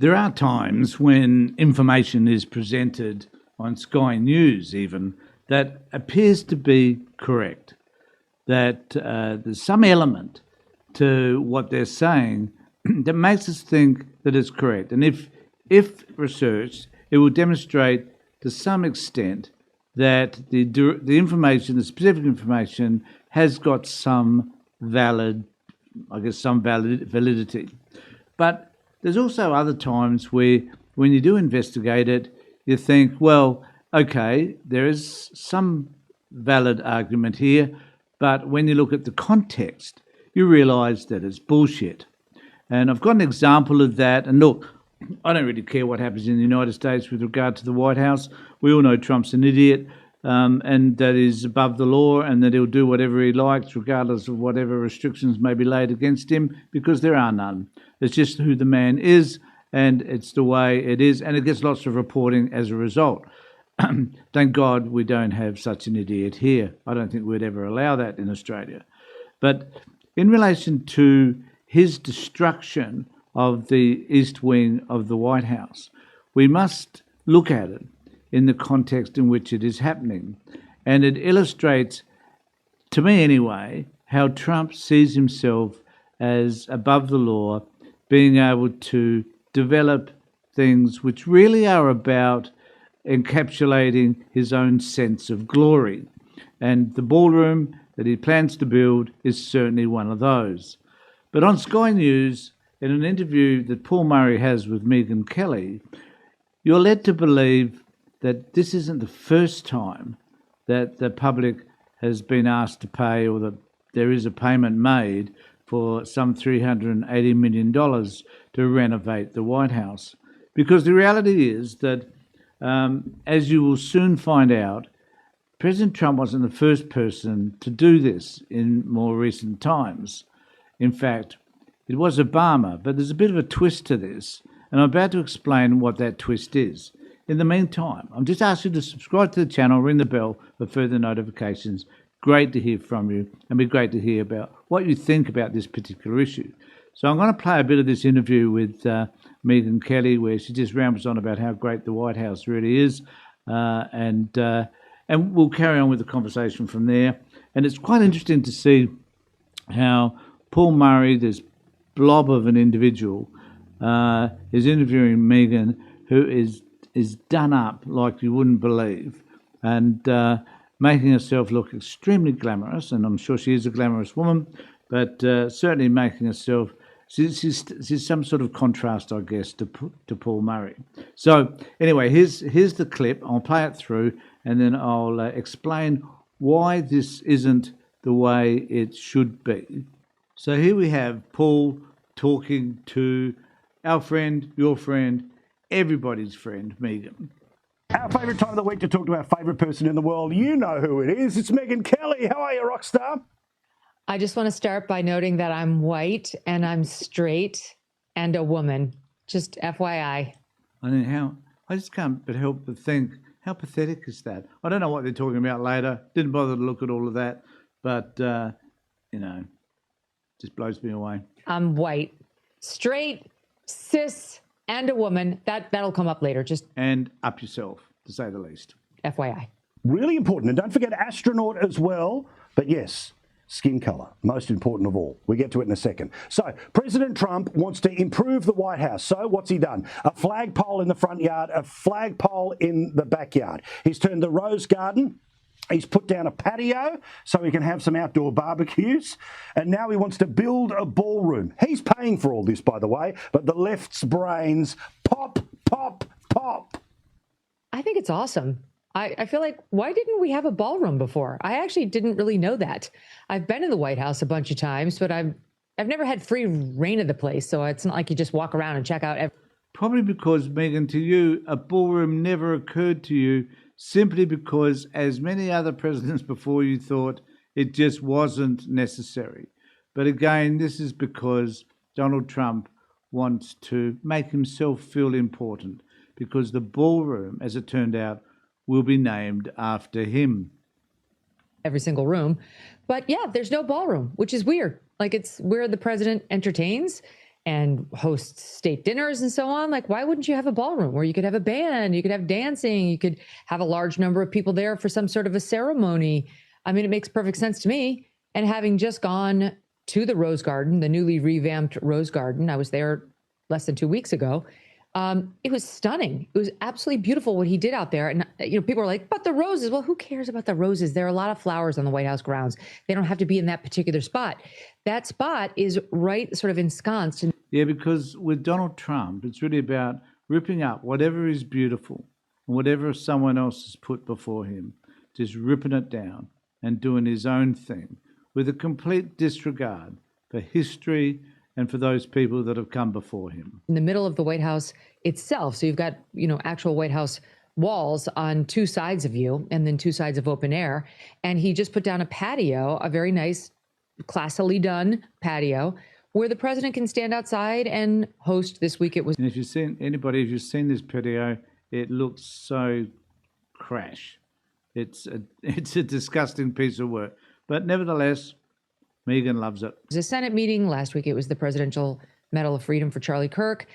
There are times when information is presented on Sky News even that appears to be correct, that there's some element to what they're saying that makes us think that it's correct. And if researched, it will demonstrate to some extent that the information, the specific information, has got some validity. But there's also other times where, when you do investigate it, you think, well, okay, there is some valid argument here, but when you look at the context, you realise that it's bullshit. And I've got an example of that. And look, I don't really care what happens in the United States with regard to the White House. We all know Trump's an idiot, and that he's above the law, and that he'll do whatever he likes, regardless of whatever restrictions may be laid against him, because there are none. It's just who the man is, and it's the way it is, and it gets lots of reporting as a result. Thank God we don't have such an idiot here. I don't think we'd ever allow that in Australia. But in relation to his destruction of the East Wing of the White House, we must look at it in the context in which it is happening. And it illustrates, to me anyway, how Trump sees himself as above the law, being able to develop things which really are about encapsulating his own sense of glory. And the ballroom that he plans to build is certainly one of those. But on Sky News, in an interview that Paul Murray has with Megyn Kelly, you're led to believe that this isn't the first time that the public has been asked to pay, or that there is a payment made for some $380 million to renovate the White House. Because the reality is that, as you will soon find out, President Trump wasn't the first person to do this in more recent times. In fact, it was Obama, but there's a bit of a twist to this, and I'm about to explain what that twist is. In the meantime, I'm just asking you to subscribe to the channel, ring the bell for further notifications. Great to hear from you, and it'd be great to hear about what you think about this particular issue. So I'm going to play a bit of this interview with Megyn Kelly, where she just rambles on about how great the White House really is, and we'll carry on with the conversation from there. And it's quite interesting to see how Paul Murray, this blob of an individual, is interviewing Megyn, who is done up like you wouldn't believe, and making herself look extremely glamorous. And I'm sure she is a glamorous woman, but certainly making herself, she's some sort of contrast, I guess, to Paul Murray. So anyway, here's the clip. I'll play it through, and then I'll explain why this isn't the way it should be. So here we have Paul talking to our friend, your friend, everybody's friend, Megyn. Our favourite time of the week to talk to our favourite person in the world. You know who it is. It's Megyn Kelly. How are you, rock star? I just want to start by noting that I'm white and I'm straight and a woman. Just FYI. I mean, I just can't but help but think, how pathetic is that? I don't know what they're talking about later. Didn't bother to look at all of that. But, just blows me away. I'm white, straight, cis, and a woman. That'll come up later. Just and up yourself, to say the least. FYI. Really important. And don't forget astronaut as well. But yes, skin colour, most important of all. We get to it in a second. So President Trump wants to improve the White House. So what's he done? A flagpole in the front yard, a flagpole in the backyard. He's turned the rose garden. He's put down a patio so he can have some outdoor barbecues. And now he wants to build a ballroom. He's paying for all this, by the way, but the left's brains pop, pop, pop. I think it's awesome. I feel like, why didn't we have a ballroom before? I actually didn't really know that. I've been in the White House a bunch of times, but I've never had free reign of the place. So it's not like you just walk around and check out. Probably because, Megyn, to you, a ballroom never occurred to you, simply because, as many other presidents before you, thought it just wasn't necessary. But again, this is because Donald Trump wants to make himself feel important, because the ballroom, as it turned out, will be named after him. Every single room. But yeah, there's no ballroom, which is weird. Like, it's where the president entertains. and hosts state dinners and so on. Like, why wouldn't you have a ballroom where you could have a band, you could have dancing, you could have a large number of people there for some sort of a ceremony? I mean, it makes perfect sense to me. And having just gone to the Rose Garden, the newly revamped Rose Garden, I was there less than 2 weeks ago. It was stunning. It was absolutely beautiful what he did out there. And, people are like, but the roses. Well, who cares about the roses? There are a lot of flowers on the White House grounds. They don't have to be in that particular spot. That spot is right sort of ensconced. Yeah, because with Donald Trump, it's really about ripping up whatever is beautiful and whatever someone else has put before him, just ripping it down and doing his own thing with a complete disregard for history and for those people that have come before him. In the middle of the White House itself. So you've got, actual White House walls on two sides of you and then two sides of open air. And he just put down a patio, a very nice, classily done patio, where the president can stand outside and host this week. It was. And if you've seen this patio, it looks so crash. It's a disgusting piece of work. But nevertheless, Megan loves it. It was a Senate meeting last week. It was the Presidential Medal of Freedom for Charlie Kirk.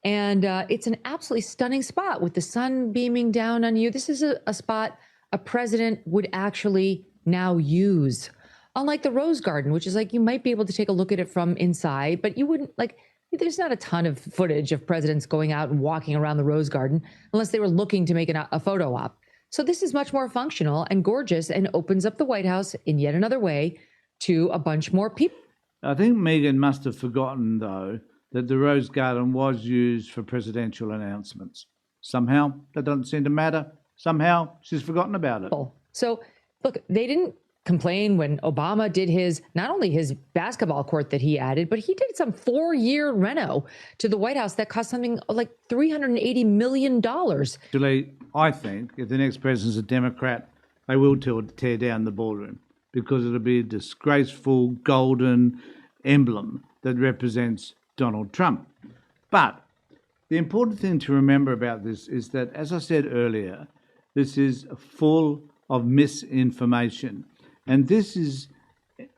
And it's an absolutely stunning spot with the sun beaming down on you. This is a spot a president would actually now use. Unlike the Rose Garden, which is like you might be able to take a look at it from inside, but you wouldn't there's not a ton of footage of presidents going out and walking around the Rose Garden unless they were looking to make a photo op. So this is much more functional and gorgeous and opens up the White House in yet another way to a bunch more people. I think Megan must have forgotten, though, that the Rose Garden was used for presidential announcements. Somehow, that doesn't seem to matter. Somehow, she's forgotten about it. So, look, they didn't complain when Obama did not only his basketball court that he added, but he did some 4-year reno to the White House that cost something like $380 million. Actually, I think if the next president's a Democrat, they will tear down the ballroom because it'll be a disgraceful golden emblem that represents Donald Trump. But the important thing to remember about this is that, as I said earlier, this is full of misinformation. And this is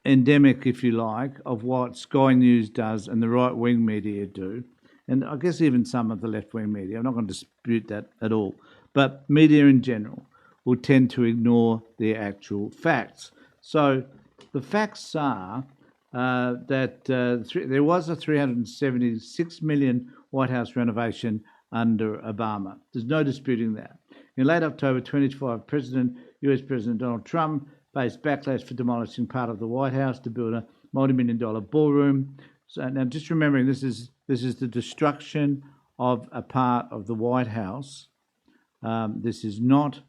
endemic, if you like, of what Sky News does and the right-wing media do. And I guess even some of the left-wing media. I'm not going to dispute that at all. But media in general will tend to ignore the actual facts. So the facts are that there was a $376 million White House renovation under Obama. There's no disputing that. In late October 2025, US President Donald Trump faced backlash for demolishing part of the White House to build a multi-million-dollar ballroom. So now, just remembering, this is the destruction of a part of the White House. This is not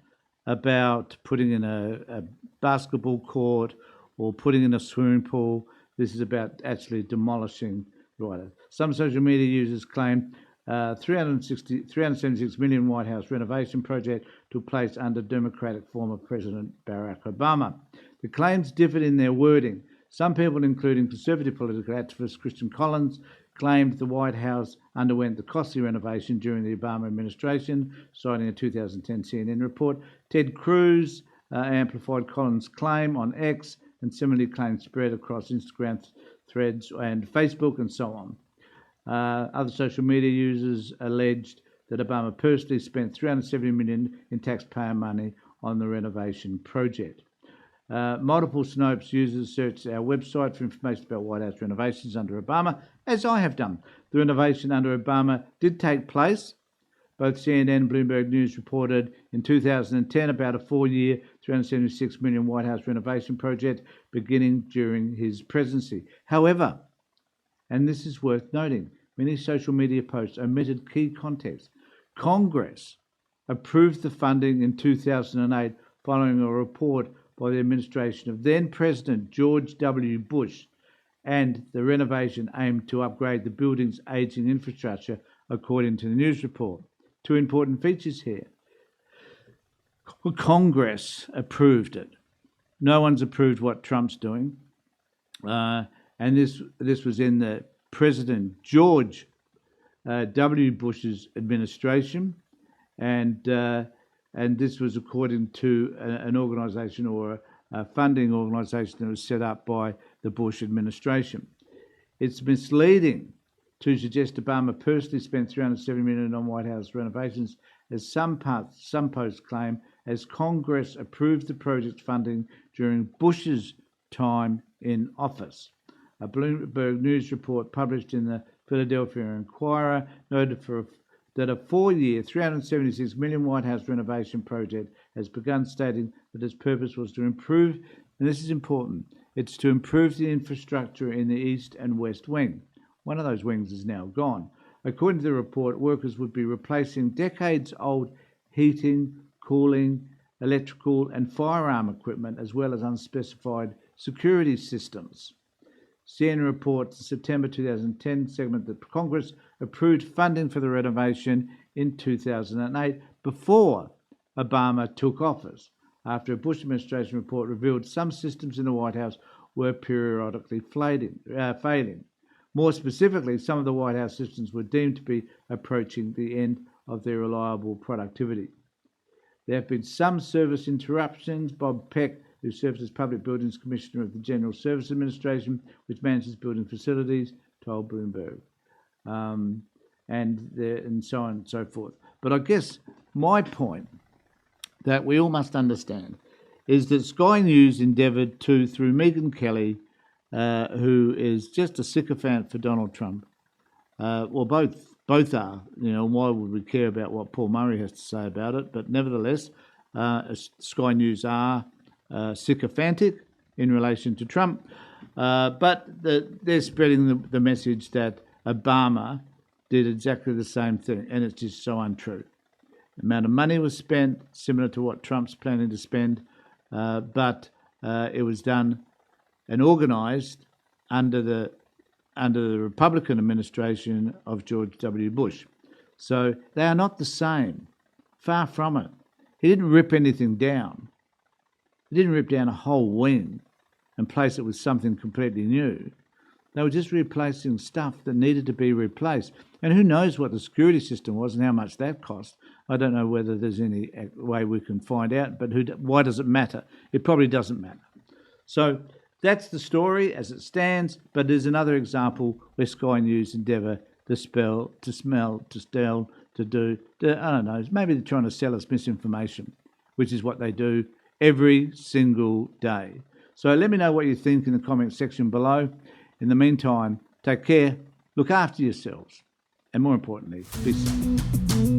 about putting in a basketball court or putting in a swimming pool. This is about actually demolishing the White House. Some social media users claim 376 million White House renovation project took place under Democratic former President Barack Obama. The claims differed in their wording. Some people, including conservative political activist Christian Collins, claimed the White House underwent the costly renovation during the Obama administration, citing a 2010 CNN report. Ted Cruz amplified Collins' claim on X, and similarly claims spread across Instagram, Threads, and Facebook, and so on. Other social media users alleged that Obama personally spent $370 million in taxpayer money on the renovation project. Multiple Snopes users searched our website for information about White House renovations under Obama, as I have done. The renovation under Obama did take place. Both CNN and Bloomberg News reported in 2010 about a 4-year, $376 million White House renovation project beginning during his presidency. However, and this is worth noting, many social media posts omitted key context. Congress approved the funding in 2008 following a report by the administration of then-President George W. Bush, and the renovation aimed to upgrade the building's aging infrastructure, according to the news report. Two important features here. Congress approved it. No one's approved what Trump's doing. And this was in the President George W. Bush's administration, and this was according to an organisation or a funding organisation that was set up by the Bush administration. It's misleading to suggest Obama personally spent $370 million on White House renovations, as some posts claim, as Congress approved the project's funding during Bush's time in office. A Bloomberg News report published in the Philadelphia Inquirer noted that a 4-year, $376 million White House renovation project has begun, stating that its purpose was to improve, and this is important, it's to improve the infrastructure in the East and West Wing. One of those wings is now gone. According to the report, workers would be replacing decades-old heating, cooling, electrical and firearm equipment, as well as unspecified security systems. CNN reports the September 2010 segment that Congress approved funding for the renovation in 2008 before Obama took office, after a Bush administration report revealed some systems in the White House were periodically failing. More specifically, some of the White House systems were deemed to be approaching the end of their reliable productivity. There have been some service interruptions. Bob Peck, who serves as Public Buildings Commissioner of the General Services Administration, which manages building facilities, told Bloomberg, and so on and so forth. But I guess my point that we all must understand is that Sky News endeavoured to, through Megyn Kelly, who is just a sycophant for Donald Trump, well, both are, why would we care about what Paul Murray has to say about it? But nevertheless, Sky News are sycophantic in relation to Trump, but they're spreading the message that Obama did exactly the same thing, and it's just so untrue. The amount of money was spent similar to what Trump's planning to spend, but it was done and organised under the Republican administration of George W. Bush. So they are not the same. Far from it. He didn't rip anything down. He didn't rip down a whole wing and place it with something completely new. They were just replacing stuff that needed to be replaced. And who knows what the security system was and how much that cost. I don't know whether there's any way we can find out, but why does it matter? It probably doesn't matter. So that's the story as it stands, but there's another example where Sky News endeavour to do, I don't know, maybe they're trying to sell us misinformation, which is what they do every single day. So let me know what you think in the comment section below. In the meantime, take care, look after yourselves, and more importantly, be safe.